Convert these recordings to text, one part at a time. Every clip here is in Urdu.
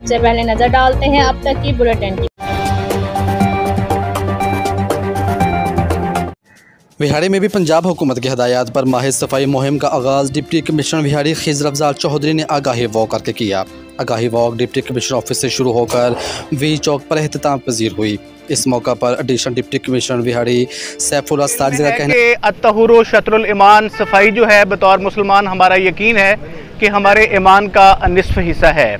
سے پہلے نظر ڈالتے ہیں اب تک کی بلیٹن کی۔ وہاڑی میں بھی پنجاب حکومت کی ہدایات پر ماہر صفائی مہم کا آغاز ڈپٹی کمشنر وہاڑی خضر افضال چودھری نے آگاہی واک کر کے کیا۔ آگاہی واک ڈپٹی کمشنر آفس سے شروع ہو کر وی چوک پر اختتام پذیر ہوئی۔ اس موقع پر additional deputy commissioner Vehari Saif Ullah Sajid کا کہنا ہے کہ الطہور شطر الایمان، صفائی جو ہے بطور مسلمان ہمارا یقین ہے کہ ہمارے ایمان کا نصف حصہ ہے۔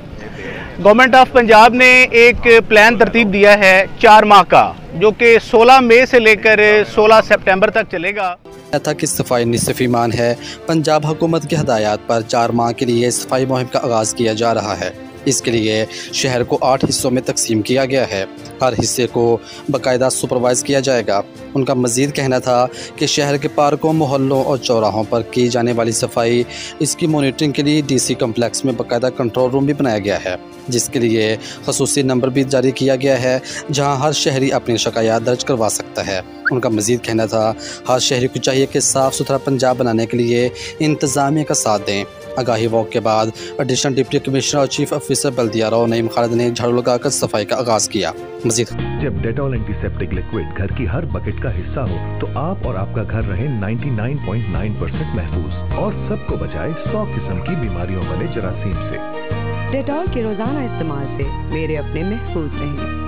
گورنمنٹ آف پنجاب نے ایک پلان ترتیب دیا ہے 4 ماہ کا، جو کہ 16 مئی سے لے کر 16 سپٹمبر تک چلے گا۔ تھا کہ صفائی نصف ایمان ہے۔ پنجاب حکومت کی ہدایات پر 4 ماہ کے لیے صفائی مہم کا آغاز کیا جا رہا ہے۔ اس کے لیے شہر کو 8 حصوں میں تقسیم کیا گیا ہے۔ ہر حصے کو باقاعدہ سپروائز کیا جائے گا۔ ان کا مزید کہنا تھا کہ شہر کے پارکوں، محلوں اور چوراہوں پر کی جانے والی صفائی، اس کی مانیٹرنگ کے لیے ڈی سی کمپلیکس میں باقاعدہ کنٹرول روم بھی بنایا گیا ہے، جس کے لیے خصوصی نمبر بھی جاری کیا گیا ہے جہاں ہر شہری اپنی شکایات درج کروا سکتا ہے۔ ان کا مزید کہنا تھا ہر شہری کو چاہیے کہ صاف ستھرا پنجاب بنانے کے لیے انتظامیہ کا ساتھ دیں۔ آگاہی واک کے بعد ایڈیشنل ڈپٹی کمشنر اور چیف آفیسر بلدیہ راؤ نعیم خالد نے جھاڑو لگا کر صفائی کا آغاز کیا۔ مزید جب ڈیٹول اینٹی سیپٹک لیکوڈ گھر کی ہر بکٹ کا حصہ ہو تو آپ اور آپ کا گھر رہے 99.9% محفوظ اور سب کو بچائے 100 قسم کی بیماریوں والے جراثیم سے۔ ڈیٹول کے روزانہ استعمال سے میرے اپنے محفوظ رہیں۔